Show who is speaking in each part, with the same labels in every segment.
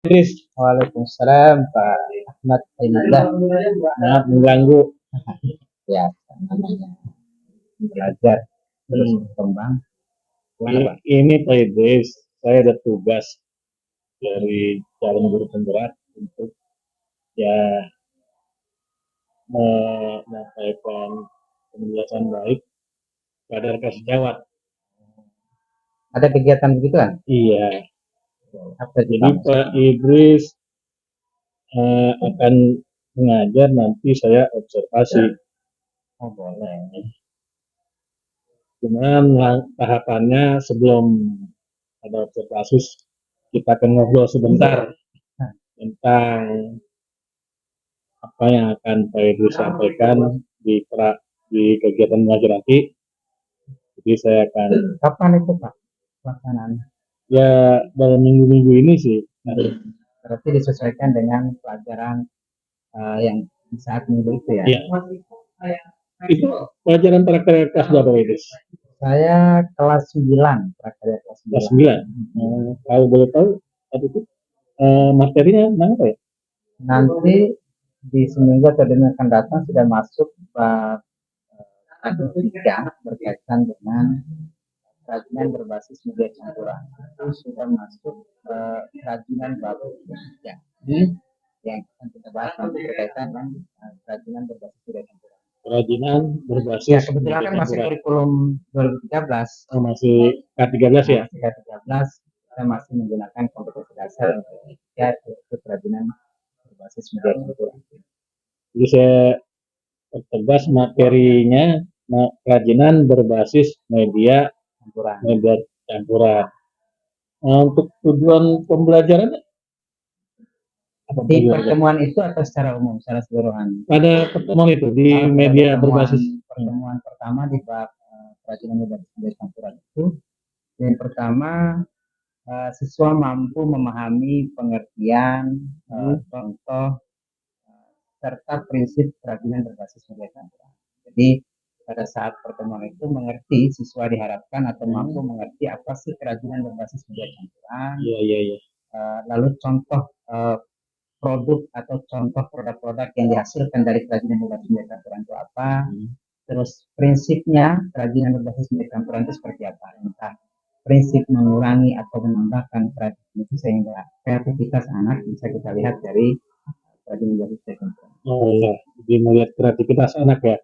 Speaker 1: Idris,
Speaker 2: Waalaikumsalam Pak Ahmad Ainullah.
Speaker 1: maaf mengganggu.
Speaker 2: Ya, namanya belajar terus berkembang. Gimana Pak?
Speaker 1: Ini Pak Idris, saya ada tugas dari calon guru penggerak untuk ya menyampaikan penjelasan baik pada rekan sejawat.
Speaker 2: Ada kegiatan begituan?
Speaker 1: Iya,
Speaker 2: Apa itu
Speaker 1: jadi
Speaker 2: Pak
Speaker 1: Pak
Speaker 2: maksudnya?
Speaker 1: Idris akan mengajar, nanti saya observasi.
Speaker 2: Oh boleh.
Speaker 1: Cuman tahapannya sebelum ada observasi, kita akan ngobrol sebentar
Speaker 2: Nah,
Speaker 1: tentang apa yang akan Pak Idris sampaikan di kegiatan mengajar nanti. Jadi saya akan
Speaker 2: kapan itu Pak pelaksanaannya?
Speaker 1: ya dalam minggu-minggu ini sih.
Speaker 2: Berarti disesuaikan dengan pelajaran yang di saat minggu itu ya?
Speaker 1: Ya, itu pelajaran prakarya kelas berapa Pak Idris?
Speaker 2: Saya kelas 9, prakarya kelas
Speaker 1: Kelas
Speaker 2: 9.
Speaker 1: 9. Kalau boleh tahu, itu materinya tentang apa ya?
Speaker 2: Nanti di seminggu atau 2 minggu akan datang sudah masuk bab 3 berkaitan dengan kerajinan berbasis media campuran. Itu sudah masuk kerajinan bab 3. Yang akan kita bahas nanti berkaitan dengan kerajinan berbasis media campuran.
Speaker 1: Kerajinan berbasis
Speaker 2: Ya, kebetulan kan masih kurikulum 2013.
Speaker 1: Oh, masih K13 ya?
Speaker 2: Masih K13, kita masih menggunakan kompetensi dasar yaitu kerajinan berbasis media campuran.
Speaker 1: Jadi saya pertegas materinya kerajinan berbasis media campuran. Nah, untuk tujuan pembelajaran apa
Speaker 2: Di pertemuan itu atau secara umum, secara keseluruhan?
Speaker 1: Pada pertemuan itu di media berbasis
Speaker 2: pertemuan pertama di bab kerajinan berbasis media campuran itu, yang pertama siswa mampu memahami pengertian, contoh, serta prinsip kerajinan berbasis media campuran. Jadi pada saat pertemuan itu mengerti, siswa diharapkan atau mampu mengerti apa sih kerajinan berbasis media campuran.
Speaker 1: Iya.
Speaker 2: Lalu contoh produk atau contoh produk-produk yang dihasilkan dari kerajinan berbasis media campuran itu apa. Terus prinsipnya kerajinan berbasis media campuran itu seperti apa. Entah prinsip mengurangi atau menambahkan kerajinan itu sehingga kreativitas anak bisa kita lihat dari kerajinan berbasis media campuran.
Speaker 1: Oh iya, jadi melihat kreativitas anak ya.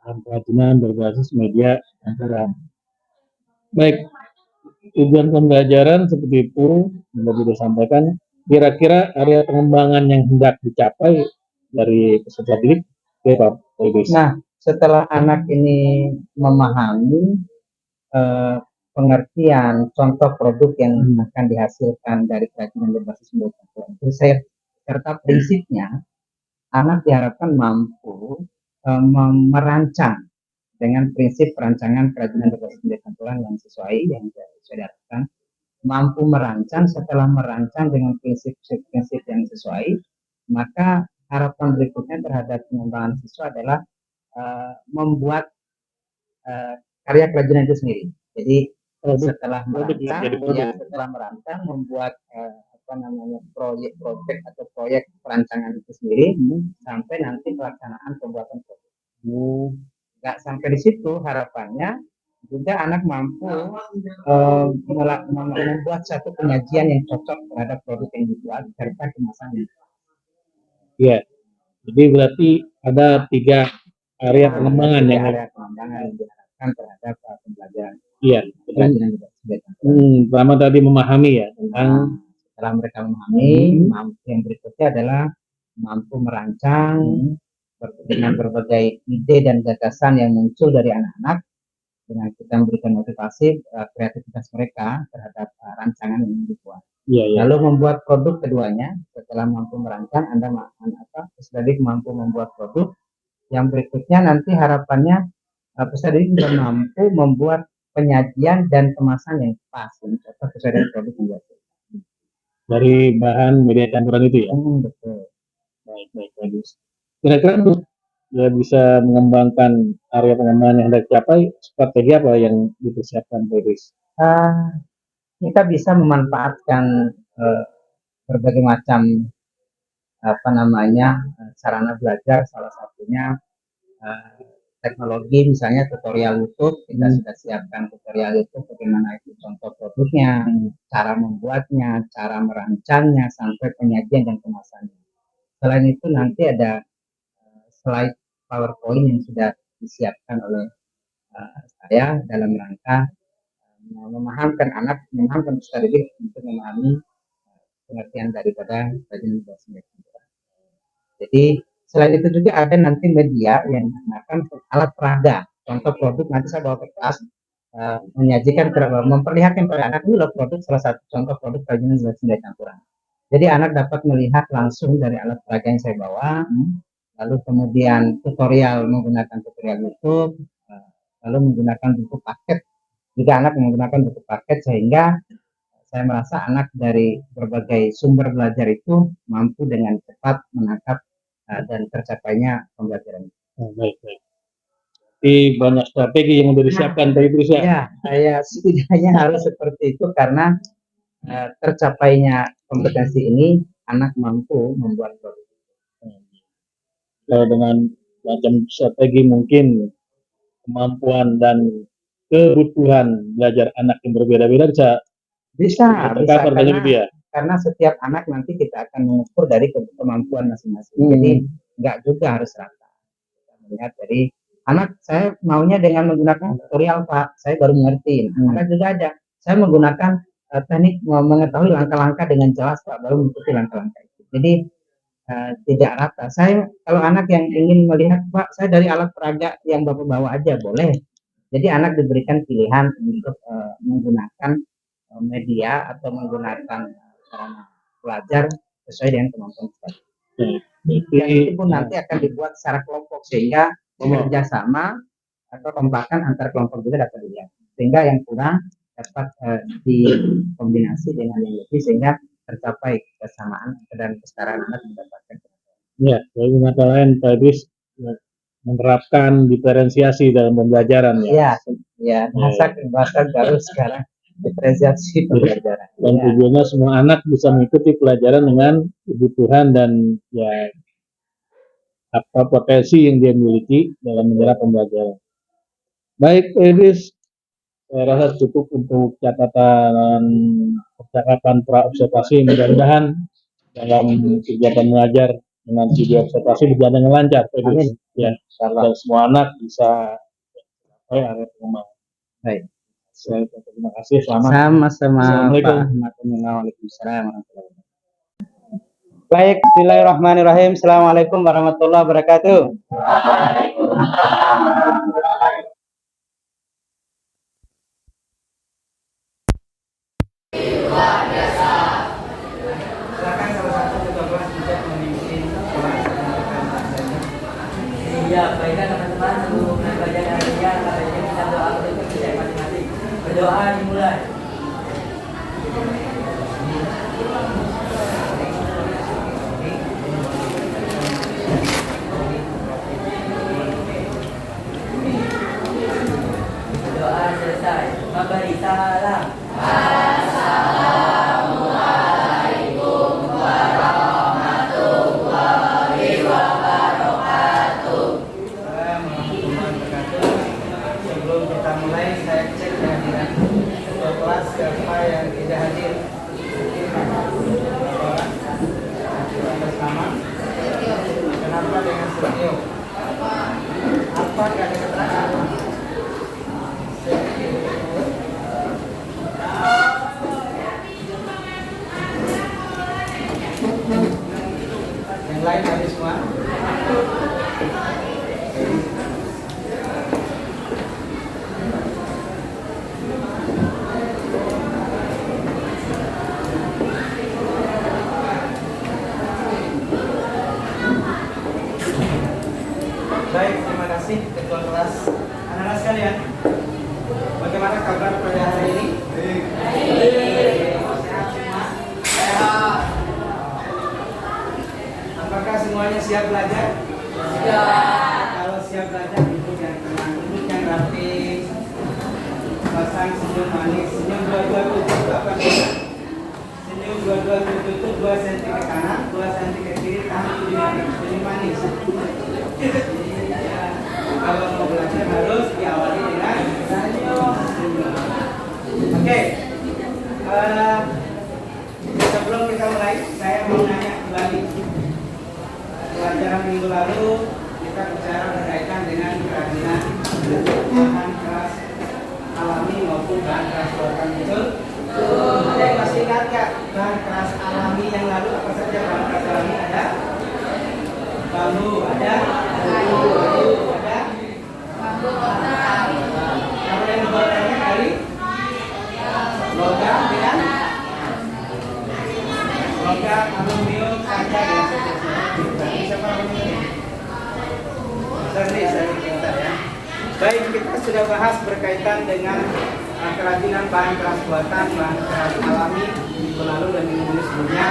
Speaker 1: Kerajinan berbasis media campuran. Baik, tujuan pembelajaran seperti itu sudah disampaikan. Kira-kira area pengembangan yang hendak dicapai dari peserta didik apa?
Speaker 2: Nah, setelah anak ini memahami pengertian contoh produk yang akan dihasilkan dari kerajinan berbasis media campuran itu, serta prinsipnya, anak diharapkan mampu merancang dengan prinsip perancangan kerajinan berbasis media campuran yang sesuai diharapkan, mampu merancang. Setelah merancang dengan prinsip-prinsip yang sesuai, maka harapan berikutnya terhadap pengembangan siswa adalah membuat karya kerajinan itu sendiri. Jadi setelah merancang membuat proyek atau proyek perancangan itu sendiri, sampai nanti pelaksanaan pembuatan produk. Nggak sampai di situ, harapannya juga anak mampu membuat satu penyajian yang cocok terhadap produk yang dibuat serta kemasannya.
Speaker 1: Iya, jadi berarti ada 3 area pengembangan yang
Speaker 2: diharapkan terhadap pembelajaran.
Speaker 1: Iya, pertama tadi memahami ya tentang
Speaker 2: setelah mereka memahami, yang berikutnya adalah mampu merancang dengan berbagai ide dan gagasan yang muncul dari anak-anak, dengan kita memberikan motivasi kreativitas mereka terhadap rancangan yang dibuat. Lalu membuat produk keduanya. Setelah mampu merancang, Anda peserta didik mampu membuat produk. Yang berikutnya nanti harapannya peserta didik juga mampu membuat penyajian dan kemasan yang pas, yang cocok sesuai dengan produk yang dihasilkan
Speaker 1: dari bahan media campuran itu ya.
Speaker 2: Betul.
Speaker 1: Baik. Kira-kira untuk bisa mengembangkan area pengembangan yang hendak dicapai, strategi apa yang dipersiapkan Pak Idris?
Speaker 2: Kita bisa memanfaatkan berbagai macam sarana belajar, salah satunya teknologi, misalnya tutorial YouTube. Kita sudah siapkan tutorial YouTube bagaimana itu contoh produknya, cara membuatnya, cara merancangnya, sampai penyajian dan kemasannya. Selain itu nanti ada slide PowerPoint yang sudah disiapkan oleh saya dalam rangka memahamkan peserta didik untuk memahami pengertian daripada kerajinan berbasis media. Jadi selain itu juga ada nanti media yang menggunakan alat peraga, contoh produk. Nanti saya bawa ke kelas menyajikan, memperlihatkan kepada anak ini loh produk, salah satu contoh produk kerajinan berbasis media campuran. Jadi anak dapat melihat langsung dari alat peraga yang saya bawa, lalu kemudian tutorial menggunakan tutorial YouTube, lalu menggunakan buku paket. Juga anak menggunakan buku paket, sehingga saya merasa anak dari berbagai sumber belajar itu mampu dengan cepat menangkap dan tercapainya pembelajaran.
Speaker 1: Baik. Jadi banyak strategi yang sudah disiapkan Pak Idris ya?
Speaker 2: Ya, saya setidaknya harus seperti itu, karena tercapainya kompetensi ini anak mampu membuat produk.
Speaker 1: Kalau dengan macam strategi mungkin kemampuan dan kebutuhan belajar anak yang berbeda-beda
Speaker 2: bisa
Speaker 1: karena
Speaker 2: setiap anak nanti kita akan mengukur dari kemampuan masing-masing. Jadi nggak juga harus rata. Kita melihat dari anak, saya maunya dengan menggunakan tutorial Pak, saya baru mengerti. Anak juga ada, saya menggunakan teknik mengetahui langkah-langkah dengan jelas Pak, baru mengikuti langkah-langkah itu. Jadi tidak rata. Saya kalau anak yang ingin melihat Pak, saya dari alat peraga yang Bapak bawa aja boleh. Jadi anak diberikan pilihan untuk menggunakan media atau menggunakan sarana belajar sesuai dengan kemampuan kita. Dan itu pun nanti akan dibuat secara kelompok, sehingga bekerja sama atau kompakan antar kelompok juga dapat dilihat, sehingga yang kurang dapat dikombinasi dengan yang lebih, sehingga tercapai kesamaan dan kesetaraan anak mendapatkan.
Speaker 1: Ya, dari kata lain Pak Idris menerapkan diferensiasi dalam pembelajaran
Speaker 2: ya. Ya, bahasa baru sekarang, diferensiasi pembelajaran.
Speaker 1: Dan tujuannya semua anak bisa mengikuti pelajaran dengan kebutuhan dan ya apa potensi yang dia miliki dalam menyerap pembelajaran. Baik, Idris, saya rasa cukup untuk catatan percakapan pra-observasi. Mudah-mudahan dalam kegiatan mengajar dengan video observasi berjalan dengan lancar, Idris. Ya, dan semua anak bisa sampai area pengembangan. Baik. Saya terima kasih. Selamat.
Speaker 2: Sama-sama.
Speaker 3: Waalaikumsalam. Baik, bismillahirrahmanirrahim. Assalamualaikum warahmatullahi wabarakatuh.
Speaker 4: Ya, baiklah teman-teman, sebelum pelajaran hari ini, katanya kita doa untuk kita masing-masing. Berdoa dimulai. Doa selesai. Memberi salam. Assalamualaikum warahmatullahi wabarakatuh.
Speaker 3: Sebelum kita mulai, saya cek kehadiran ketua kelas siapa yang tidak hadir. Atas nama, kenapa dengan Setio? Apa ada keterangan? Yang lain habis semua? Baik, terima kasih ketua kelas. Anak-anak sekalian, bagaimana kabar pada hari ini? Sehat semua? Sehat. Apakah semuanya siap belajar? Siap. Kalau siap belajar, duduk yang tenang, duduk yang rapi, pasang senyum manis, senyum dua-dua tujuh apa? Senyum senyum dua-dua tertutup 2 cm ke kanan, 2 cm ke kiri, tahan 7 detik. Jadi manis. Iya. Kalau mau belajar harus diawali dengan senyum. Oke. Sebelum kita mulai, saya mau nanya kembali. Pelajaran minggu lalu kita bicara berkaitan dengan kerajinan bahan keras alami maupun bahan keras buatan, betul? Ada yang masih ingat nggak bahan keras alami yang lalu apa saja bahan keras alami? Ada bambu, ada kayu, ada kalau yang buatannya dari logam dengan logam, aluminium, kaca dan seterusnya. Siapa namanya ini? Saya pintar ya. Baik, kita sudah bahas berkaitan dengan kerajinan bahan keras buatan, bahan keras alami minggu lalu dan minggu sebelumnya.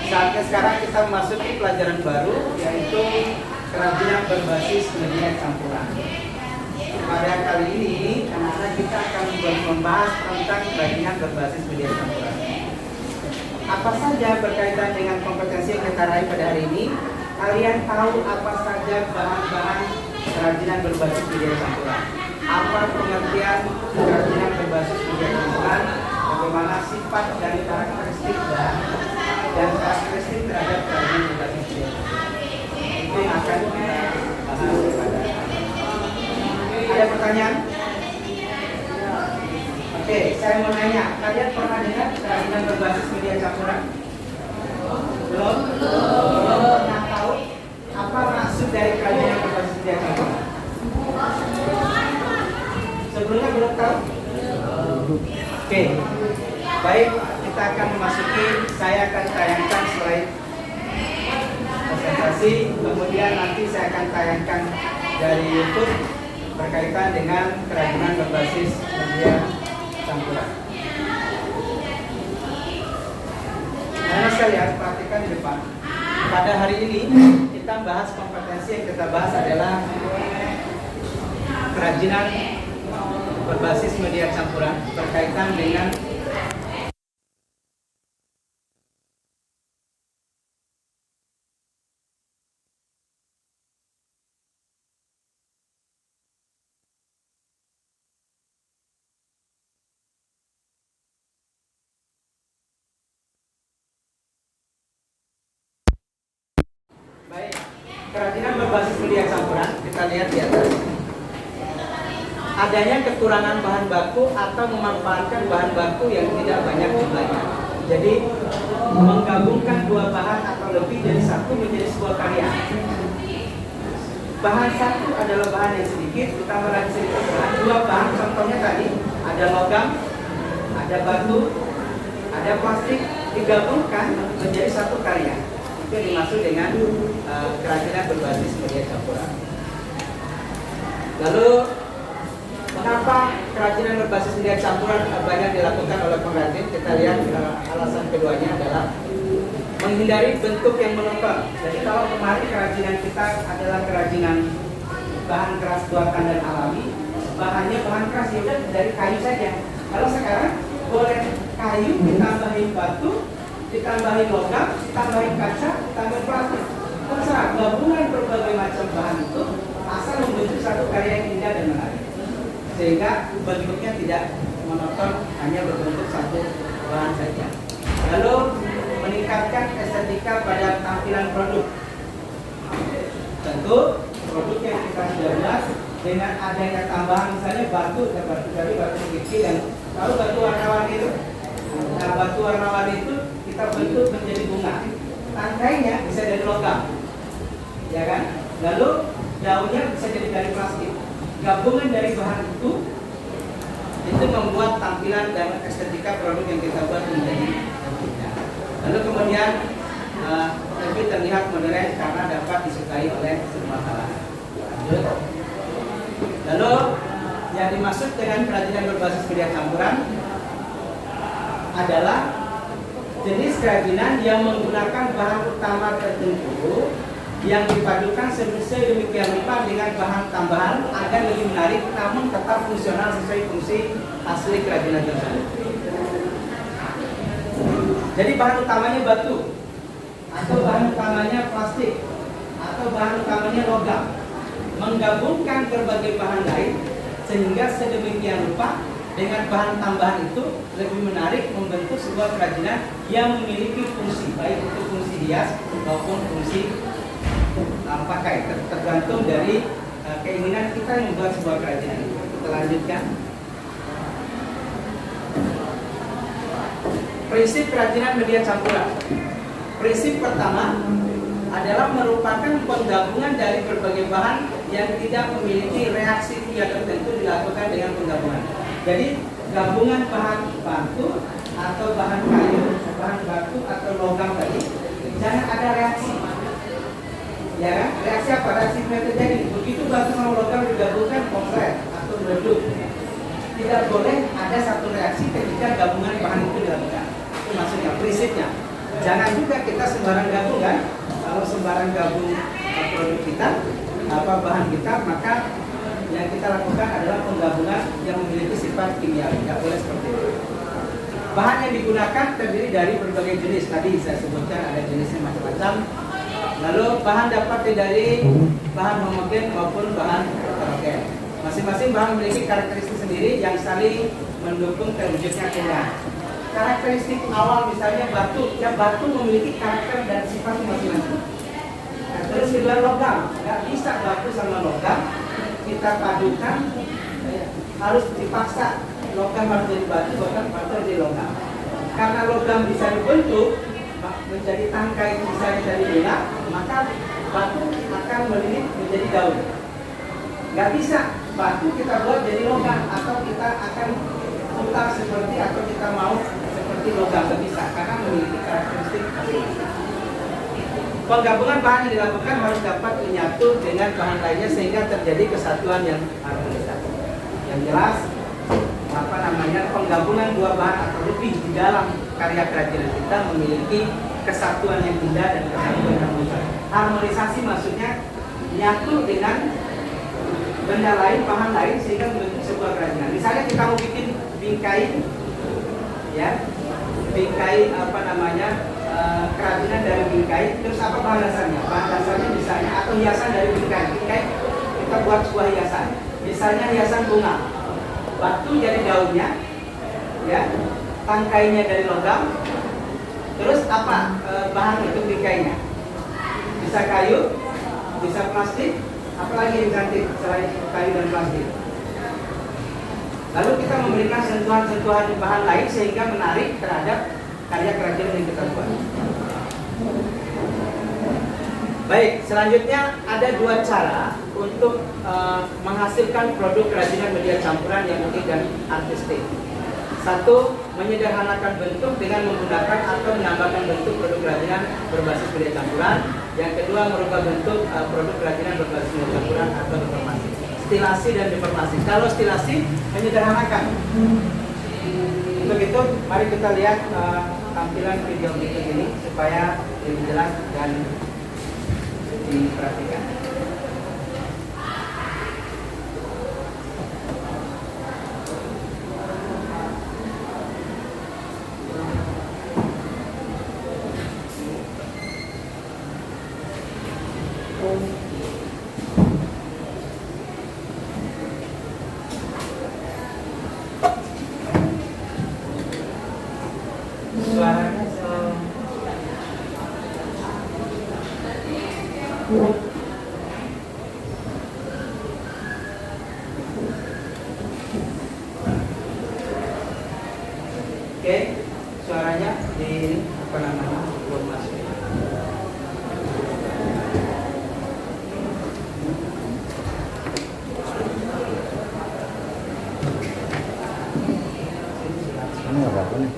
Speaker 3: Saatnya sekarang kita memasuki pelajaran baru, yaitu kerajinan berbasis media campuran. Pada kali ini, anak-anak kita akan membahas tentang kerajinan berbasis media campuran. Apa saja berkaitan dengan kompetensi yang kita raih pada hari ini? Kalian tahu apa saja bahan-bahan kerajinan berbasis media campuran? Apa pengertian kerajinan berbasis media campuran? Bagaimana sifat dan karakteristik bahan dan karakteristik terhadap kerajinan berbasis media campuran? Itu yang akan kita bahas pada hari ini. Ada pertanyaan? Oke, saya mau nanya, kalian pernah dengar kerajinan berbasis media campuran? Belum? Belum pernah tahu apa maksud dari kerajinan berbasis media campuran? Sebelumnya belum tahu? Oke, baik, kita akan memasuki, saya akan tayangkan slide presentasi, kemudian nanti saya akan tayangkan dari YouTube berkaitan dengan kerajinan berbasis media campuran. Anak sekalian, perhatikan di depan. Pada hari ini kita bahas kompetensi yang kita bahas adalah kerajinan berbasis media campuran berkaitan dengan baik, kerajinan berbasis media campuran kita lihat di atas. Adanya kekurangan bahan baku atau memanfaatkan bahan baku yang tidak banyak jumlahnya. Jadi menggabungkan dua bahan atau lebih jadi satu menjadi sebuah karya. Bahan satu adalah bahan yang sedikit, ditambah lagi sedikit bahan. Dua bahan contohnya tadi ada logam, ada batu, ada plastik, digabungkan menjadi satu karya. Itu yang dimaksud dengan kerajinan berbasis media campuran. Lalu kenapa kerajinan berbasis media campuran banyak dilakukan oleh pengrajin? Kita lihat alasan keduanya adalah menghindari bentuk yang monoton. Jadi kalau kemarin kerajinan kita adalah kerajinan bahan keras buatan dan alami, bahannya bahan keras ya udah dari kayu saja. Kalau sekarang boleh kayu ditambahin batu, ditambahin logam, ditambahin kaca, ditambahin plastik. Terserah gabungan berbagai macam bahan itu asal membentuk satu karya yang indah dan menarik. Sehingga bentuknya tidak monoton, hanya berbentuk satu bahan saja. Lalu meningkatkan estetika pada tampilan produk. Tentu produk yang kita sudah buat dengan adanya tambahan misalnya batu dari batu kecil dan kalau batu warna-warni itu, nah batu warna-warni itu kita bentuk menjadi bunga. Tangkainya bisa dari logam, ya kan? Lalu daunnya bisa jadi dari plastik. Gabungan dari bahan itu membuat tampilan dan estetika produk yang kita buat menjadi indah. Lalu kemudian lebih terlihat modern karena dapat disukai oleh semua kalangan. Lalu yang dimaksud dengan kerajinan berbasis media campuran adalah jenis kerajinan yang menggunakan bahan utama tertentu yang dipadukan sedemikian rupa dengan bahan tambahan agar lebih menarik namun tetap fungsional sesuai fungsi asli kerajinan tersebut. Jadi bahan utamanya batu, atau bahan utamanya plastik, atau bahan utamanya logam. Menggabungkan berbagai bahan lain sehingga sedemikian rupa dengan bahan tambahan itu lebih menarik membentuk sebuah kerajinan yang memiliki fungsi, baik untuk fungsi hias maupun fungsi pakai, tergantung dari keinginan kita yang membuat sebuah kerajinan. Kita lanjutkan. Prinsip kerajinan media campuran. Prinsip pertama adalah merupakan penggabungan dari berbagai bahan yang tidak memiliki reaksi kimia tertentu dilakukan dengan penggabungan. Jadi gabungan bahan batu atau bahan kayu, bahan batu atau logam tadi, jangan ada reaksi. Ya kan? Reaksi apa? Reaksi kimia terjadi. Begitu batu sama logam digabungkan konslet atau meredup. Tidak boleh ada satu reaksi ketika gabungan bahan itu dilakukan. Itu maksudnya, prinsipnya. Jangan juga kita sembarang gabung kan? Kalau sembarang gabung produk kita, bahan kita, maka yang kita lakukan adalah penggabungan yang memiliki sifat kimia. Tidak boleh seperti itu. Bahan yang digunakan terdiri dari berbagai jenis. Tadi saya sebutkan ada jenisnya macam-macam. Lalu bahan dapat dari bahan homogen maupun bahan heterogen. Masing-masing bahan memiliki karakteristik sendiri yang saling mendukung terwujudnya kimia. Karakteristik awal misalnya batu, ya batu memiliki karakter dan sifat masing-masing. Nah, terus kedua logam, nggak bisa batu sama logam kita padukan, harus dipaksa logam harus jadi batu, bahkan batu harus jadi logam. Karena logam bisa dibentuk menjadi tangkai misalnya dari bunga, maka batu akan melilit menjadi daun. Nggak bisa batu kita buat jadi logam atau kita akan putar seperti atau kita mau seperti logam, nggak bisa karena memiliki karakteristik masing-masing. Penggabungan bahan yang dilakukan harus dapat menyatu dengan bahan lainnya sehingga terjadi kesatuan yang harmonisasi. Yang jelas, penggabungan dua bahan atau lebih di dalam karya kerajinan kita memiliki kesatuan yang indah dan kesatuan yang harmonisasi. Harmonisasi maksudnya menyatu dengan benda lain, bahan lain sehingga membentuk sebuah kerajinan. Misalnya kita mau bikin bingkai, ya, bingkai kerajinan dari bingkai, terus apa bahan dasarnya? Bahan dasarnya misalnya atau hiasan dari bingkai. Bingkai kita buat sebuah hiasan, misalnya hiasan bunga, batu jadi daunnya, ya, tangkainya dari logam, terus apa bahan untuk bingkainya? Bisa kayu, bisa plastik, apalagi yang cantik selain kayu dan plastik. Lalu kita memberikan sentuhan-sentuhan bahan lain sehingga menarik terhadap karya kerajinan yang kita buat. Baik, selanjutnya ada dua cara untuk menghasilkan produk kerajinan media campuran yang unik dan artistik. Satu, menyederhanakan bentuk dengan menggunakan atau menambahkan bentuk produk kerajinan berbasis media campuran. Yang kedua, merubah bentuk produk kerajinan berbasis media campuran atau deformasi. Stilasi dan deformasi. Kalau stilasi, menyederhanakan. Untuk itu, mari kita lihat tampilan video berikut ini supaya lebih jelas dan diperhatikan. Suaranya Oke, suaranya di belum masuk.
Speaker 2: Ini nggak apa-apa nih.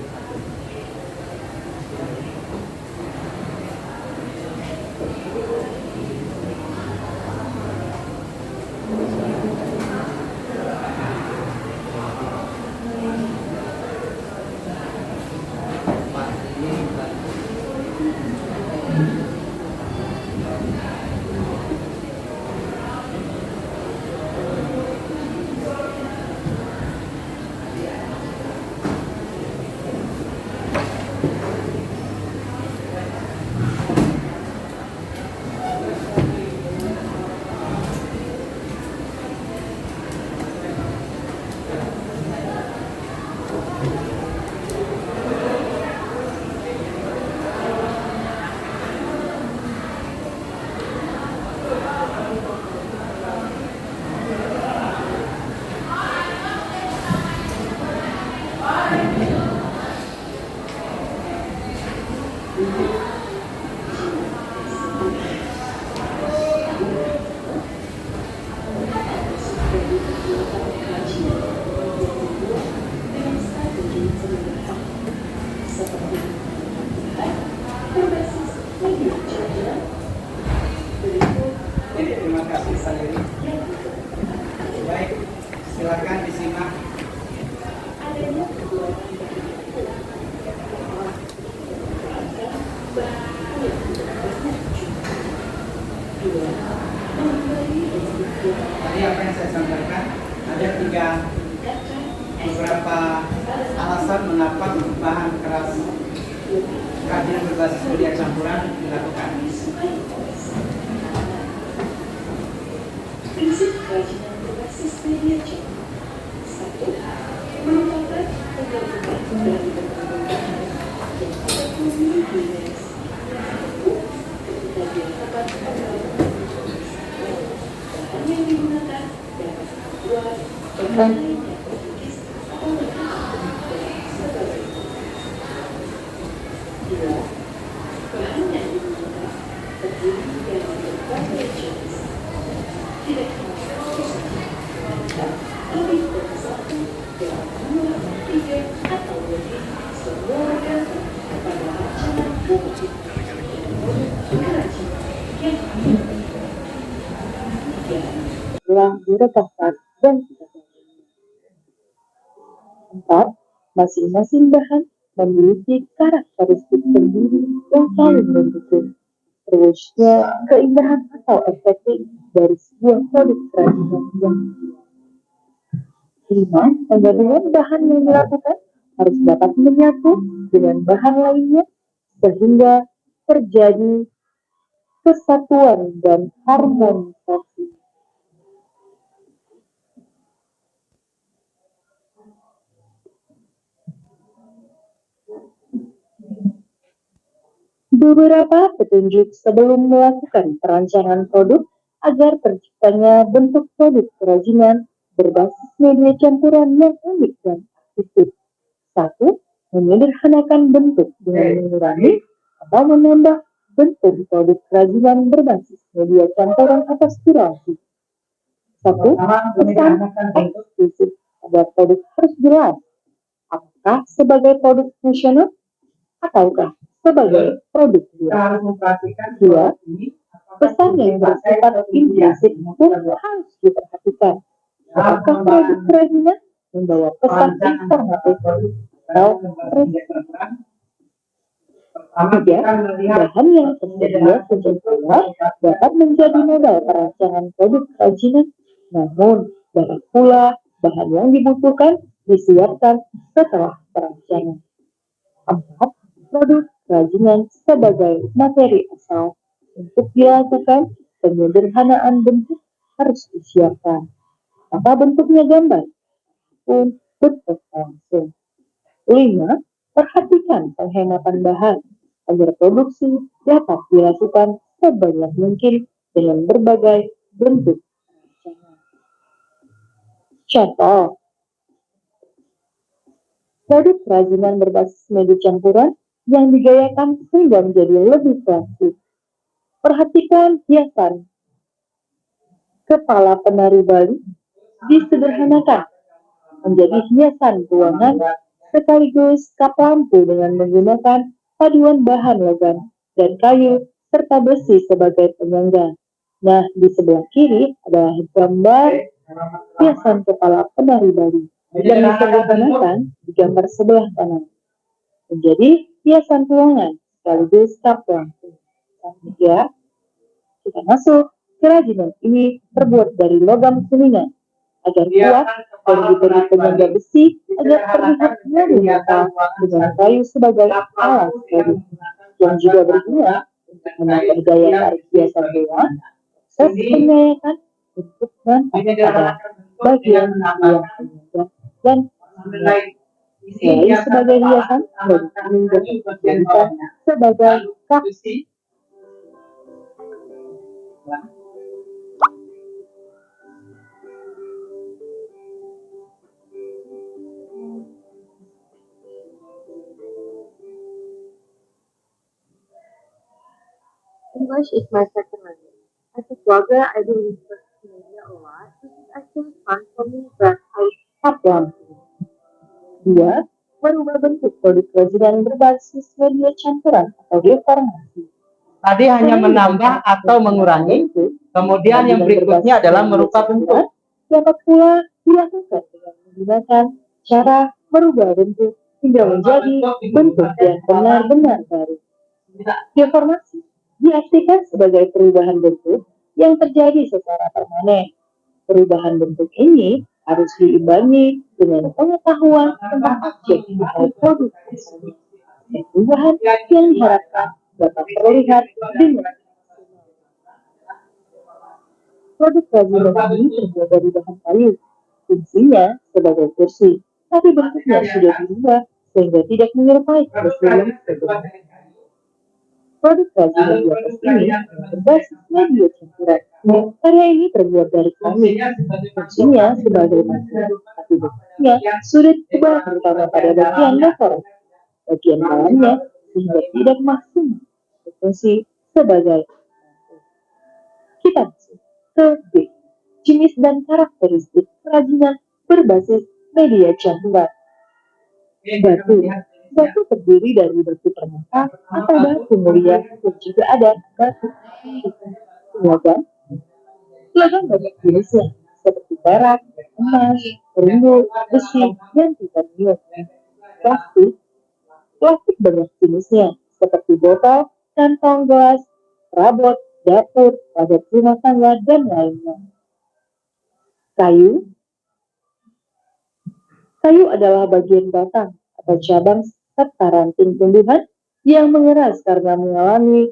Speaker 3: Tadi apa yang saya sampaikan, ada beberapa alasan mengapa bahan keras kerajinan berbasis media campuran dilakukan.
Speaker 5: Prinsip kerajinan berbasis media campuran. 1. Merupakan penggabungan dari berbagai bahan yang dapat memiliki reaksi. Ketika dilakukan pembuatan bahan yang digunakan dapat membuat bahan lain yang berjenis atau sebagai 2. Bahan yang digunakan terdiri dari berbagai jenis. Tidak lebih dari 1, 2, 3, atau lebih semua tergantung pada rancangan produk kerajinan yang telah ditetapkan dan sebagainya. 4. Masing-masing bahan memiliki karakteristik sendiri yang saling mendukung. Terusnya, keindahan atau estetik dari sebuah produk kerajinan yang 5. Penggabungan bahan yang dilakukan harus dapat menyatu dengan bahan lainnya sehingga terjadi kesatuan dan harmonisasi. Beberapa petunjuk sebelum melakukan perancangan produk agar terciptanya bentuk produk kerajinan berbasis media campuran yang unik dan artistik. 1. Menyederhanakan bentuk dengan mengurangi atau menambah bentuk produk kerajinan berbasis media campuran atau spirasi. 1. Pesan eksplisit agar produk harus jelas. Apakah sebagai produk fungsional ataukah sebagai produk hias. 2. Pesan yang bersifat implisit pun harus diperhatikan. Apakah produk kerajinan membawa pesan informatif atau presisi. 3. Bahan yang tersedia sejak awal dapat menjadi modal perancangan produk kerajinan, namun dapat pula bahan yang dibutuhkan disiapkan setelah perancangan. 4. Produk kerajinan sebagai materi asal. Untuk dilakukan, penyederhanaan bentuk harus disiapkan. Apakah bentuknya gambar pun bentuk langsung. 5. Perhatikan penghematan bahan agar produksi dapat dilakukan sebanyak mungkin dengan berbagai bentuk rancangan. Contoh, produk kerajinan berbasis media campuran yang digayakan sehingga menjadi lebih klasik. Perhatikan hiasan kepala penari Bali disederhanakan menjadi hiasan ruangan sekaligus kap lampu dengan menggunakan paduan bahan logam dan kayu serta besi sebagai penyangga. Nah, di sebelah kiri adalah gambar hiasan kepala penari Bali yang disederhanakan di gambar sebelah kanan menjadi hiasan ruangan sekaligus kap lampu. 3. Kita masuk. Kerajinan ini terbuat dari logam kuningan agar kuat dan diberi penyangga besi agar terlihat lebih nyata dengan kayu sebagai alas produk yang juga berguna untuk menambah daya tarik hiasan dewan. Proses penyayakan untuk manfaat pada bagian yang penyangga dan selain sebagai hiasan, produk ini dapat dijadikan sebagai kap.
Speaker 6: English is my second language. As a blogger, I do research media a lot. This is actually fun for me, but
Speaker 2: Kap lampu. 2. Merubah bentuk produk kerajinan berbasis media campuran atau deformasi.
Speaker 7: Tadi hanya menambah atau mengurangi, kemudian yang berikutnya adalah merubah bentuk.
Speaker 2: Dapat pula dilakukan dengan menggunakan cara merubah bentuk hingga menjadi bentuk yang benar-benar baru. Deformasi diartikan sebagai perubahan bentuk
Speaker 5: yang terjadi secara permanen. Perubahan bentuk ini harus diimbangi dengan pengetahuan tentang objek atau produk tersebut. Dan perubahan yang diharapkan dapat terlihat dengan produk kerajinan ini terbuat dari bahan kayu. Fungsinya sebagai kursi, tapi bentuknya sudah dirubah sehingga tidak menyerupai kursi yang sebelumnya. Produk kerajinan di atas ini berbasis media campuran. Karya ini terbuat dari kayu. Fungsinya sebagai masuk, tapi bentuknya sudah diubah terutama pada bagian dasar, bagian dalamnya sehingga tidak maksimal berfungsi sebagai kita masuk ke B. Jenis dan karakteristik kerajinan berbasis media campuran. Batu. Batu terdiri dari batu permata atau batu mulia dan juga ada batu logam. Logam banyak jenisnya seperti perak, emas, perunggu, besi, dan titanium. Plastik. Plastik banyak jenisnya seperti botol, kantong gelas, perabot, dapur, alat rumah tangga, dan lainnya. Kayu. Kayu adalah bagian batang atau cabang serta ranting tumbuhan yang mengeras karena mengalami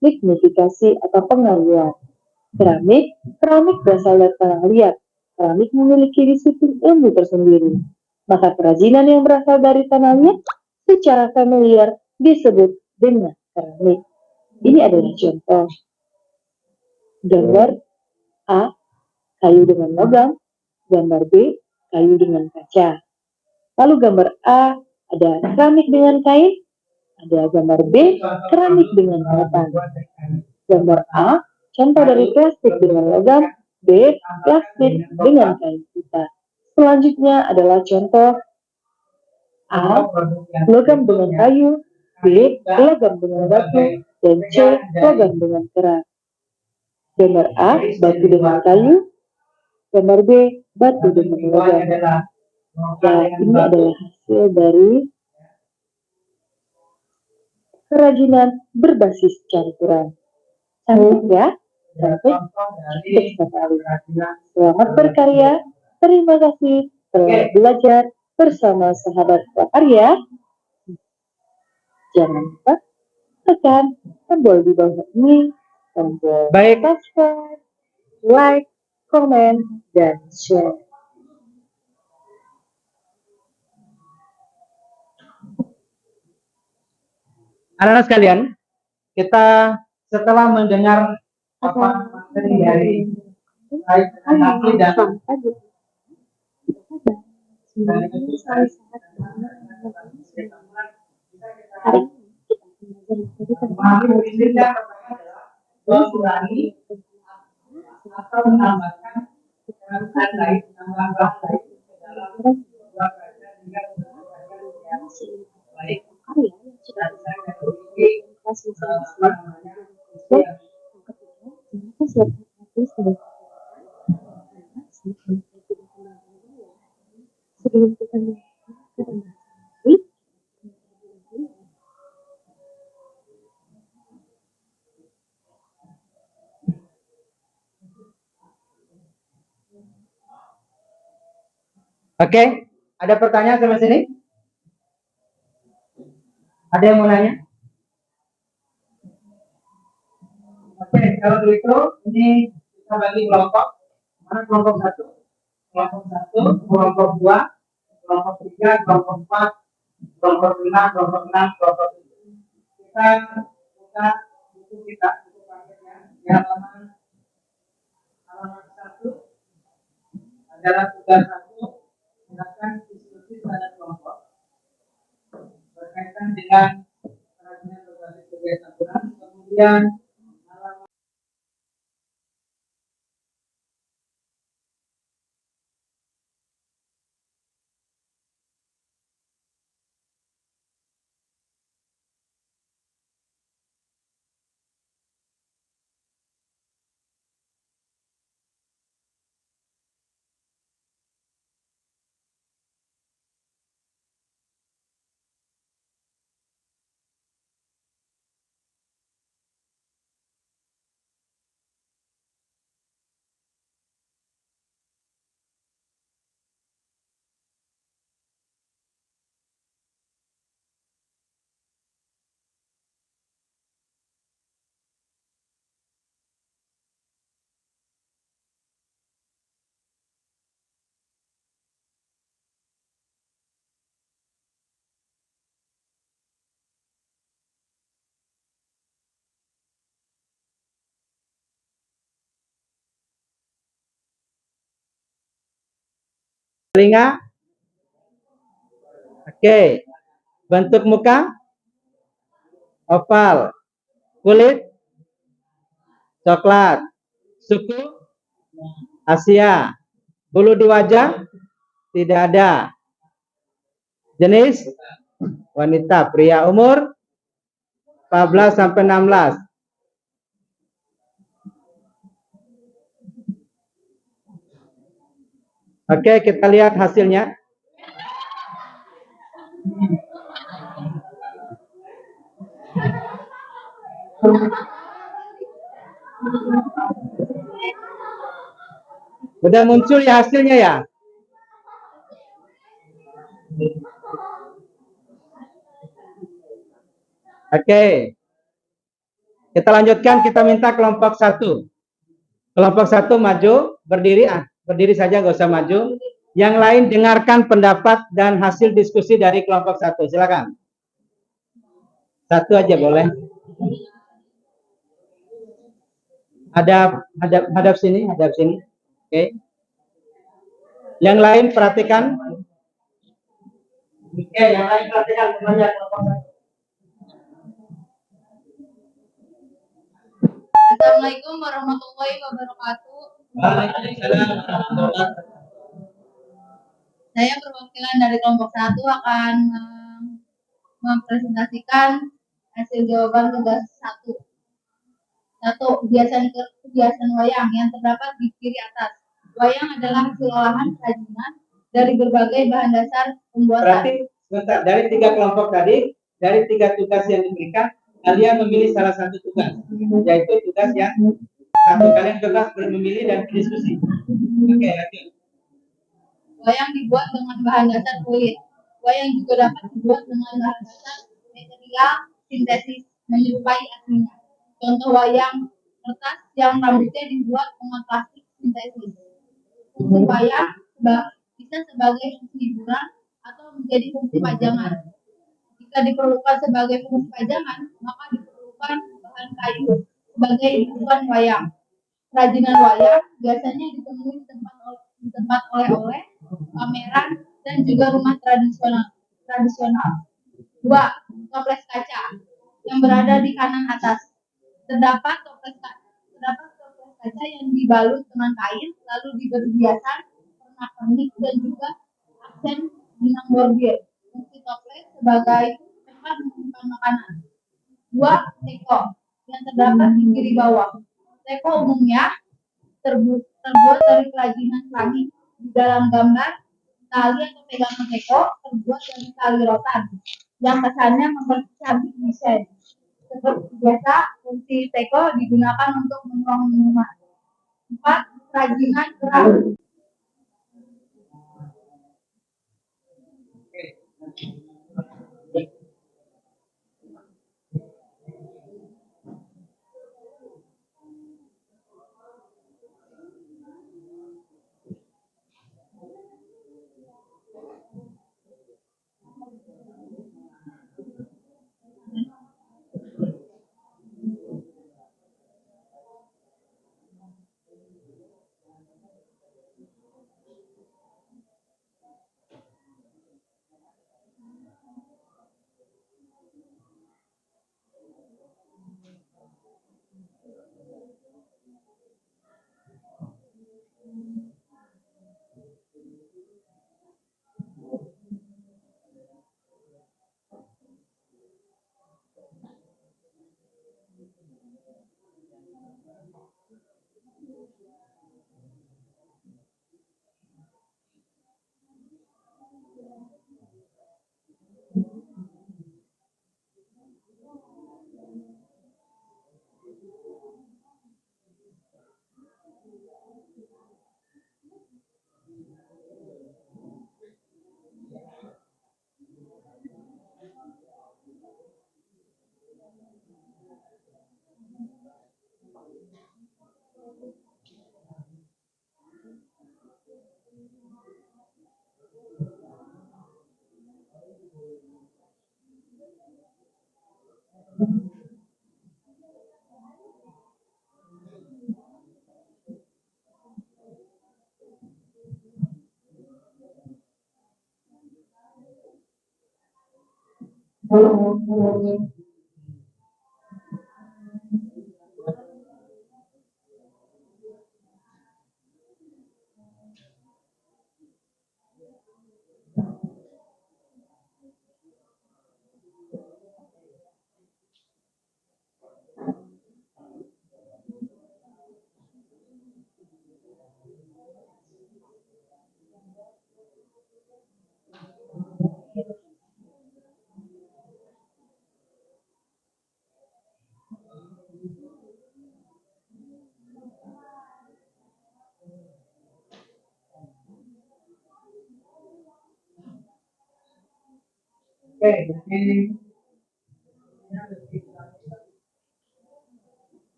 Speaker 5: lignifikasi atau pengaruan. Keramik. Keramik berasal dari tanah liat. Keramik memiliki disiplin ilmu tersendiri. Maka kerajinan yang berasal dari tanah liat secara familiar disebut dengan keramik. Ini adalah contoh. Gambar A, kayu dengan logam. Gambar B, kayu dengan kaca. Lalu gambar A ada keramik dengan kain. Ada gambar B, keramik dengan rotan. Gambar A, contoh dari plastik dengan logam. B, plastik dengan kain pita. Selanjutnya adalah contoh A, logam dengan kayu. B, logam dengan batu. Dan C, logam dengan keras. Gambar A, batu dengan kayu. Gambar B, batu dengan logam. Nah, ini adalah hasil dari kerajinan berbasis campuran. Cantik ya? Cantik? Cantik sekali. Selamat berkarya. Terima kasih telah belajar bersama sahabat prakarya. Jangan lupa tekan tombol di bawah ini, tombol subscribe, like, komen, dan share.
Speaker 7: Anak-anak sekalian, kita setelah mendengar apa materi dari Nanti dan memahami prinsipnya mengurangi atau menambahkan keterangan lain tambah lain dalam dua kajian hingga yang baik. Dan saya memiliki
Speaker 6: sebelum kita
Speaker 7: Oke, ada pertanyaan sampai sini? Ada yang mau nanya? Oke, kalau begitu ini kita bagi kelompok. Mana kelompok 1? Kelompok 1, kelompok 2, kelompok 3, kelompok 4, kelompok 5, kelompok 6, kelompok 7. Kita buka buku kita, buku paketnya, di halaman 1 adalah tugas 1, silakan diskusi pada kelompok berkaitan dengan kerajinan berbasis kegiatan aturan, kemudian
Speaker 3: Telinga? Oke. Bentuk muka? Oval. Kulit? Coklat. Suku? Asia. Bulu di wajah? Tidak ada. Jenis? Wanita. Pria. Umur? 14 sampai 16. Oke, kita lihat hasilnya. Udah muncul ya hasilnya ya? Oke. Kita lanjutkan, kita minta kelompok 1. Kelompok 1 maju, berdiri, berdiri saja, nggak usah maju. Yang lain dengarkan pendapat dan hasil diskusi dari kelompok 1. Silakan. 1 aja boleh. Hadap sini, hadap sini. Oke. Yang lain perhatikan. Oke, yang lain perhatikan semuanya kelompok 1.
Speaker 8: Assalamualaikum warahmatullahi wabarakatuh.
Speaker 3: Waalaikumsalam warahmatullahi wabarakatuh.
Speaker 8: Saya perwakilan dari kelompok 1 akan mempresentasikan hasil jawaban tugas 1. 1. Hiasan wayang yang terdapat di kiri atas. Wayang adalah hasil olahan kerajinan dari berbagai bahan dasar pembuatan.
Speaker 3: Berarti sebentar, dari 3 kelompok tadi, dari 3 tugas yang diberikan, kalian memilih salah satu tugas, yaitu tugas yang satu. Kalian bebas memilih dan berdiskusi. Oke, lanjut.
Speaker 8: Wayang dibuat dengan bahan dasar kulit. Wayang juga dapat dibuat dengan bahan dasar material sintesis menyerupai aslinya. Contoh wayang kertas yang rambutnya dibuat dengan plastik sintesis. Fungsi wayang bisa sebagai fungsi hiburan atau menjadi fungsi pajangan. Jika diperlukan sebagai fungsi pajangan, maka diperlukan bahan kayu sebagai hiburan wayang. Kerajinan wayang biasanya ditemui di tempat oleh-oleh, pameran, dan juga rumah tradisional. 2. Toples kaca yang berada di kanan atas. Terdapat toples kaca yang dibalut dengan kain, lalu diberi hiasan, pernak-pernik, dan juga aksen benang bordir. Fungsi toples sebagai tempat menyimpan makanan. 2. Teko yang terdapat di kiri bawah. Teko umumnya terbuat dari kerajinan keramik. Di dalam gambar, tali atau pegangan teko terbuat dari tali rotan yang kesannya mempercantik desain. Seperti biasa, fungsi teko digunakan untuk menuang minuman. 4. Kerajinan kerang.
Speaker 7: Oke, jadi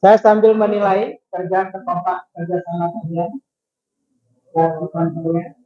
Speaker 7: saya sambil menilai kerja kelompok kerja sama kalian dan kalian.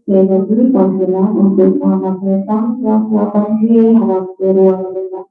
Speaker 5: Negeri Konsulat untuk mengamankan kelangkaan harus beruang dengan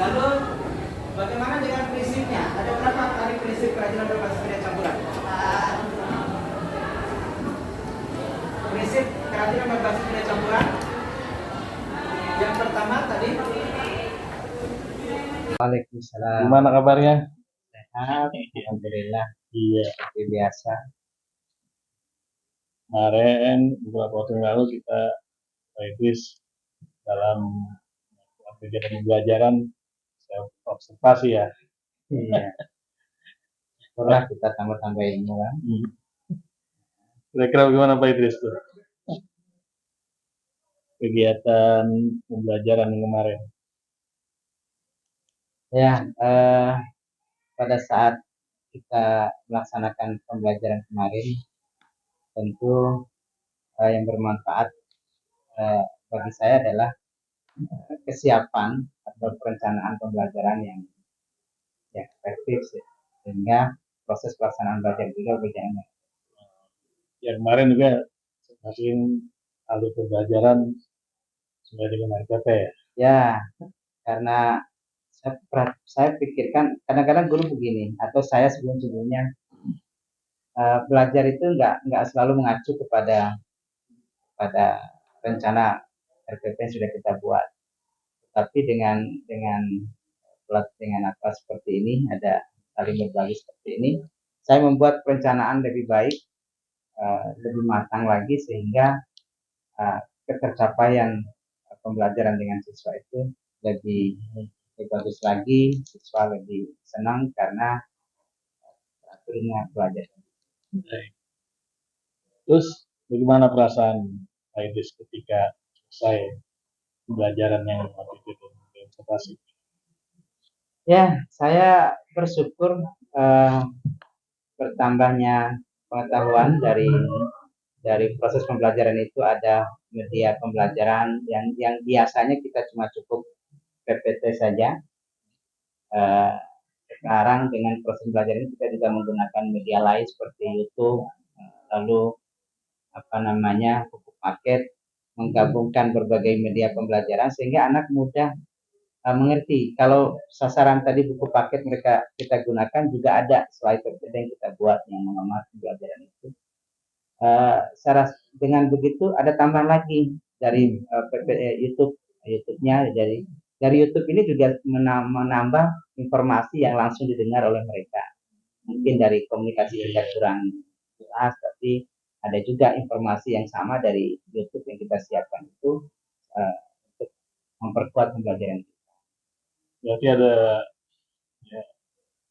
Speaker 3: Lalu bagaimana dengan prinsipnya? Ada berapa tadi prinsip kerajinan berbasis media campuran? Prinsip kerajinan berbasis media campuran. Yang pertama tadi.
Speaker 2: Waalaikumsalam.
Speaker 1: Gimana kabarnya?
Speaker 2: Sehat, alhamdulillah.
Speaker 1: Iya,
Speaker 2: Seperti biasa.
Speaker 1: kemarin beberapa waktu yang lalu kita Pak Idris dalam kegiatan pembelajaran saya observasi ya.
Speaker 2: Iya. Itulah kita tambah-tambah ilmu kan.
Speaker 1: Kira-kira bagaimana Pak Idris tuh? Kegiatan pembelajaran yang kemarin.
Speaker 2: Ya, pada saat kita melaksanakan pembelajaran kemarin, tentu yang bermanfaat bagi saya adalah kesiapan atau perencanaan pembelajaran yang efektif sehingga proses pelaksanaan belajar juga berjalan.
Speaker 1: Ya kemarin juga hasil alur pembelajaran sesuai dengan RPP ya.
Speaker 2: Ya, karena saya pikirkan kadang-kadang guru begini atau saya sebelumnya belajar itu nggak selalu mengacu kepada rencana RPP yang sudah kita buat, tapi dengan apa seperti ini, ada saling berbagi seperti ini, saya membuat perencanaan lebih baik, lebih matang lagi sehingga ketercapaian pembelajaran dengan siswa itu lebih bagus lagi, siswa lebih senang karena teraturnya belajar.
Speaker 1: Terus bagaimana perasaan Pak Idris ketika selesai pembelajaran yang waktu itu observasi?
Speaker 2: Ya, saya bersyukur bertambahnya pengetahuan dari proses pembelajaran itu. Ada media pembelajaran yang biasanya kita cuma cukup PPT saja. Sekarang dengan proses pembelajaran ini kita juga menggunakan media lain seperti YouTube, lalu buku paket, menggabungkan berbagai media pembelajaran sehingga anak mudah mengerti. Kalau sasaran tadi buku paket kita gunakan, juga ada slide PPT yang kita buat yang mengamat pembelajaran itu. Dengan begitu ada tambahan lagi dari YouTube-nya. Dari YouTube ini juga menambah informasi yang langsung didengar oleh mereka. Mungkin dari komunikasi kita kurang jelas, tapi ada juga informasi yang sama dari YouTube yang kita siapkan itu untuk memperkuat pembelajaran kita.
Speaker 1: Berarti ada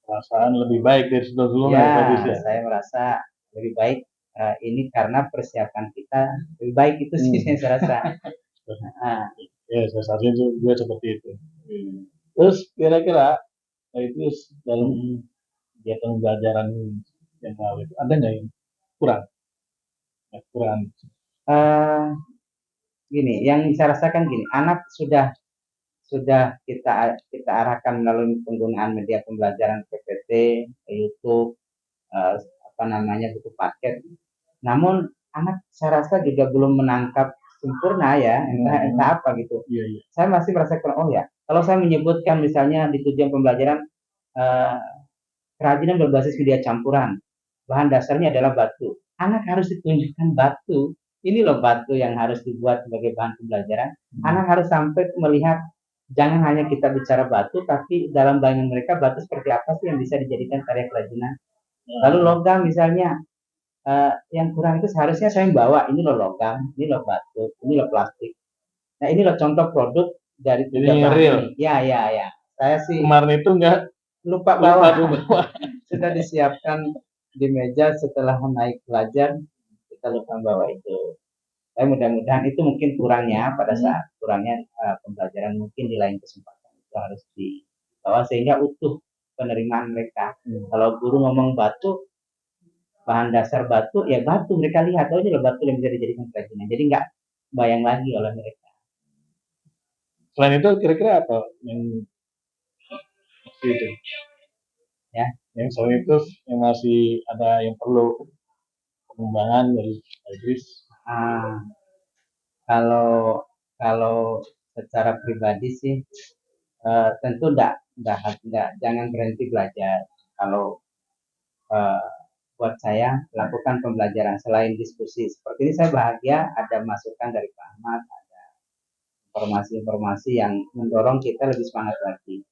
Speaker 1: perasaan lebih baik dari sebelumnya
Speaker 2: ya,
Speaker 1: Pak Idris ya?
Speaker 2: Saya merasa lebih baik ini karena persiapan kita lebih baik itu sih saya rasa.
Speaker 1: Ya, saya rasa juga seperti itu. Terus kira-kira Pak Idris dalam kegiatan pembelajaran yang lalu itu ada nggak yang kurang?
Speaker 2: Gini, yang saya rasakan gini, anak sudah kita arahkan melalui penggunaan media pembelajaran PPT, YouTube, buku paket. Namun anak saya rasa juga belum menangkap sempurna ya, entah apa gitu.
Speaker 1: Iya.
Speaker 2: Saya masih merasakan, oh ya, kalau saya menyebutkan misalnya di tujuan pembelajaran kerajinan berbasis media campuran, bahan dasarnya adalah batu. Anak harus ditunjukkan batu. Ini loh batu yang harus dibuat sebagai bahan pembelajaran. Anak harus sampai melihat, jangan hanya kita bicara batu, tapi dalam bayangan mereka batu seperti apa sih yang bisa dijadikan karya kerajinan. Lalu logam misalnya, yang kurang itu seharusnya saya bawa, ini loh logam, ini loh batu, ini loh plastik. Nah ini loh contoh produk dari tiga bahan ini. Ya. Saya sih
Speaker 1: kemarin itu nggak
Speaker 2: lupa bawa. Sudah disiapkan di meja setelah naik belajar, kita lupa bawa itu. Tapi mudah-mudahan itu mungkin kurangnya pada saat kurangnya pembelajaran, mungkin di lain kesempatan itu harus dibawa sehingga utuh penerimaan mereka. Kalau guru ngomong batu, bahan dasar batu, ya batu, mereka lihat, oh ini loh batu yang bisa dijadikan kerajinan. Jadi nggak bayang lagi oleh mereka.
Speaker 1: Selain itu kira-kira apa yang itu?
Speaker 2: Ya.
Speaker 1: Yang selain itu yang masih ada yang perlu pengembangan dari Idris?
Speaker 2: Kalau secara pribadi sih tentu jangan berhenti belajar. Kalau eh, buat saya lakukan pembelajaran selain diskusi seperti ini, saya bahagia ada masukan dari Pak Ahmad, ada informasi-informasi yang mendorong kita lebih semangat lagi.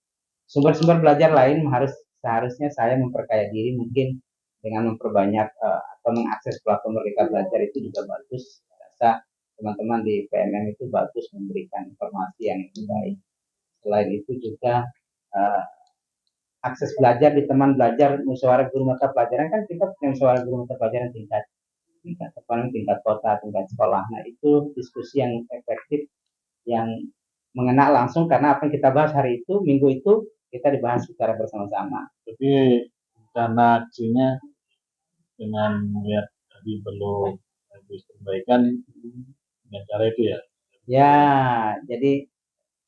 Speaker 2: Sumber-sumber belajar lain seharusnya saya memperkaya diri mungkin dengan memperbanyak atau mengakses platform Merdeka Belajar itu juga bagus. Saya rasa teman-teman di PMM itu bagus memberikan informasi yang itu baik. Selain itu juga akses belajar di teman belajar musyawarah guru mata pelajaran, kan kita punya musyawarah guru mata pelajaran tingkat kota, tingkat sekolah. Nah, itu diskusi yang efektif, yang mengena langsung, karena apa yang kita bahas hari itu, minggu itu kita dibahas secara bersama-sama.
Speaker 1: Tapi rencana aksinya dengan melihat tadi perlu habis perbaikan dengan cara itu ya.
Speaker 2: Ya, jadi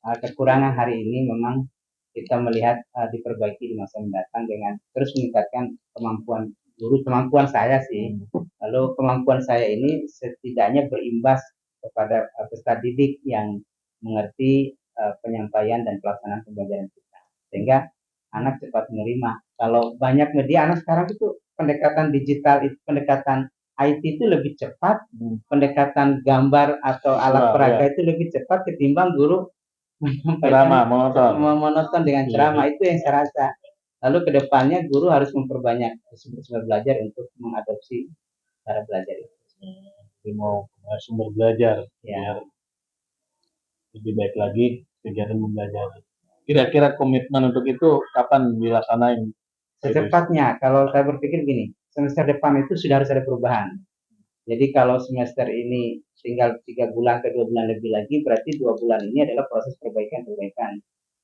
Speaker 2: kekurangan hari ini memang kita melihat diperbaiki di masa mendatang dengan terus meningkatkan kemampuan guru, kemampuan saya sih. Lalu kemampuan saya ini setidaknya berimbas kepada peserta didik yang mengerti penyampaian dan pelaksanaan pembelajaran kita, sehingga anak cepat menerima. Kalau banyak media anak sekarang itu pendekatan digital, itu pendekatan IT itu lebih cepat, pendekatan gambar atau alat peraga itu lebih cepat ketimbang guru
Speaker 1: Ceramah
Speaker 2: monoton dengan ceramah. Itu yang saya rasa. Lalu kedepannya guru harus memperbanyak sumber belajar untuk mengadopsi cara belajar itu.
Speaker 1: Jadi mau sumber belajar
Speaker 2: Ya.
Speaker 1: biar lebih baik lagi kegiatan pembelajaran. Kira-kira komitmen untuk itu kapan dilaksanain?
Speaker 2: Secepatnya, kalau saya berpikir gini, semester depan itu sudah harus ada perubahan. Jadi kalau semester ini tinggal 3 bulan ke 2 bulan lebih lagi, berarti 2 bulan ini adalah proses perbaikan,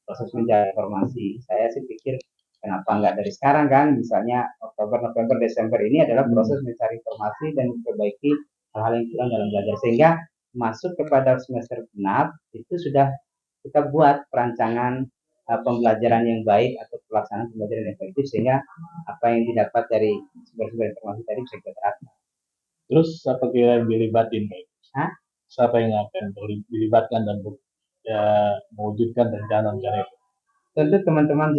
Speaker 2: proses mencari informasi. Saya sih pikir kenapa nggak dari sekarang kan, misalnya Oktober, November, Desember ini adalah proses mencari informasi dan memperbaiki hal-hal yang kurang dalam belajar, sehingga masuk kepada semester genap itu sudah kita buat perancangan pembelajaran yang baik atau pelaksanaan pembelajaran yang efektif, sehingga apa yang didapat dari sumber-sumber informasi tadi bisa kita terapkan.
Speaker 1: Terus siapa kira yang dilibatin?
Speaker 2: Hah?
Speaker 1: Siapa yang akan dilibatkan dan mewujudkan rencana itu?
Speaker 2: Tentu teman-teman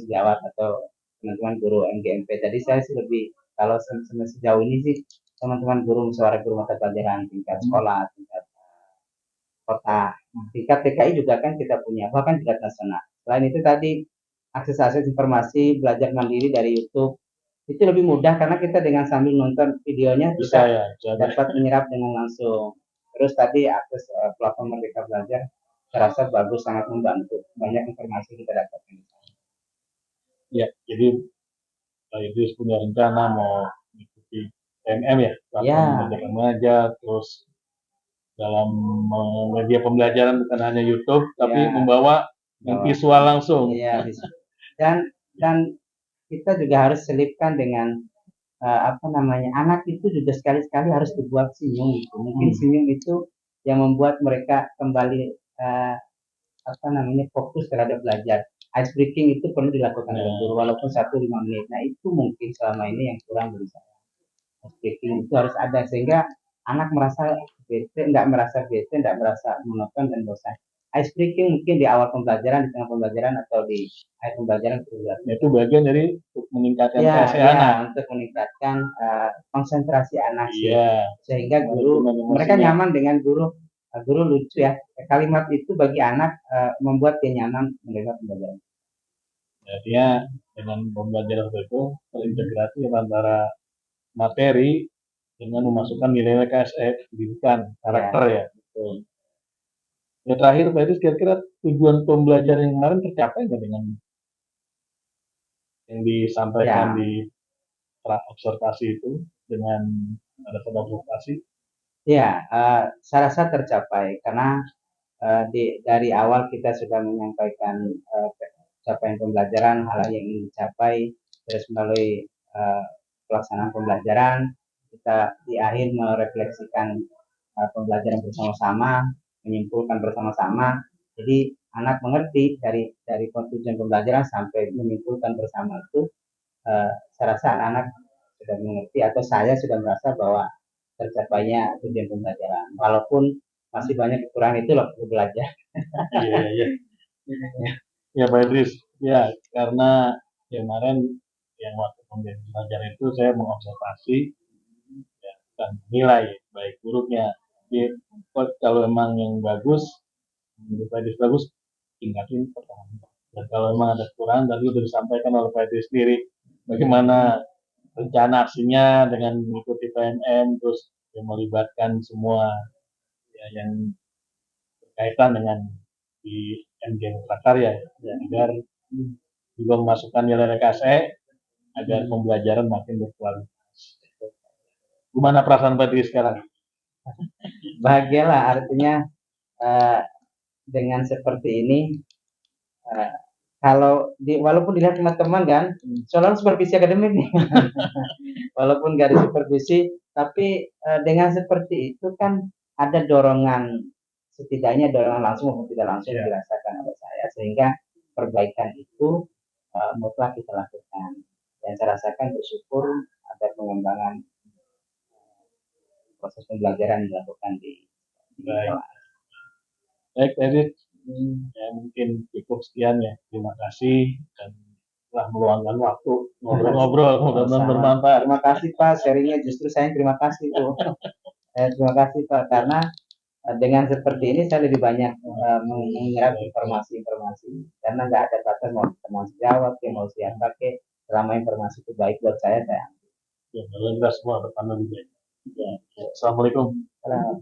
Speaker 2: sejawat atau teman-teman guru MGMP. Tadi saya sih lebih, kalau sejauh ini sih teman-teman guru musyawarah guru mata pelajaran tingkat sekolah, tingkat kota, tingkat TKI juga kan kita punya, bahkan tingkat nasional. Selain itu tadi akses informasi belajar mandiri dari YouTube itu lebih mudah karena kita dengan sambil nonton videonya bisa dapat menyerap dengan langsung. Terus tadi akses platform Merdeka Belajar saya rasa bagus, sangat membantu, banyak informasi kita dapatkan.
Speaker 1: Ya, jadi Pak Idris punya rencana mau mengikuti PMM ya, platform Merdeka Belajar, terus dalam media pembelajaran bukan hanya YouTube, tapi membawa visual langsung.
Speaker 2: Iya, dan kita juga harus selipkan dengan anak itu juga sekali-sekali harus dibuat senyum gitu. Mungkin senyum itu yang membuat mereka kembali fokus terhadap belajar. Ice breaking itu perlu dilakukan oleh guru walaupun 1-5 menit. Nah, itu mungkin selama ini yang kurang dari saya. Ice breaking itu harus ada sehingga anak merasa bete, enggak merasa monoton dan bosan. Ice breaking mungkin di awal pembelajaran, di tengah pembelajaran, atau di akhir pembelajaran.
Speaker 1: Itu bagian dari untuk meningkatkan anak.
Speaker 2: Untuk meningkatkan konsentrasi anak, sehingga
Speaker 1: guru
Speaker 2: mereka nyaman dengan guru lucu ya. Kalimat itu bagi anak membuat dia nyaman menerima pembelajaran.
Speaker 1: Artinya dengan pembelajaran itu terintegrasi antara materi dengan memasukkan nilai KSE, pendidikan, karakter ya. Betul. Ya terakhir Pak Idris, kira-kira tujuan pembelajaran yang kemarin tercapai nggak dengan yang disampaikan di observasi itu dengan ada observasi?
Speaker 2: Ya, saya rasa tercapai karena dari awal kita sudah menyampaikan capaian pembelajaran, hal yang ingin dicapai, terus melalui pelaksanaan pembelajaran kita di akhir merefleksikan pembelajaran bersama-sama, menyimpulkan bersama-sama. Jadi anak mengerti dari tujuan pembelajaran sampai menyimpulkan bersama itu. Saya rasa anak-anak sudah mengerti atau saya sudah merasa bahwa tercapainya tujuan pembelajaran. Walaupun masih banyak kekurangan, itu loh belajar.
Speaker 1: Iya. Ya Pak Idris, ya karena kemarin yang waktu pembelajaran itu saya mengobservasi ya, dan menilai baik buruknya. Jadi kalau memang yang bagus, menurut Pak Idris bagus, tingkatin pertahanan. Dan kalau memang ada kekurangan, tadi sudah disampaikan oleh Pak Idris sendiri, bagaimana rencana aksinya dengan mengikuti PNM, terus yang melibatkan semua ya, yang berkaitan dengan di MGN Prakarya ya, agar juga memasukkan nilai KSE agar pembelajaran makin berkualitas. Gimana perasaan Pak Idris sekarang?
Speaker 2: Bahagialah, artinya eh, dengan seperti ini, eh, kalau walaupun dilihat teman-teman kan, soalnya supervisi akademik nih, walaupun nggak ada supervisi, tapi dengan seperti itu kan ada dorongan, setidaknya dorongan langsung maupun tidak langsung yang dirasakan oleh saya, sehingga perbaikan itu mutlak kita lakukan. Dan saya rasakan bersyukur ada pengembangan proses pembelajaran dilakukan di kelas.
Speaker 1: Baik, Edit, ya, mungkin cukup sekian ya. Terima kasih dan telah meluangkan waktu ngobrol-ngobrol, mudah-mudahan bermanfaat.
Speaker 2: Terima kasih Pak, sharingnya justru saya terima kasih tuh. Terima kasih Pak, karena dengan seperti ini saya lebih banyak menyerap informasi-informasi, karena nggak ada batas mau termasuk jawab, mau siapa ke, selama informasi itu baik buat saya.
Speaker 1: Ya, kita semua bertanya lebih baik. Ya, Assalamualaikum.
Speaker 2: Salam.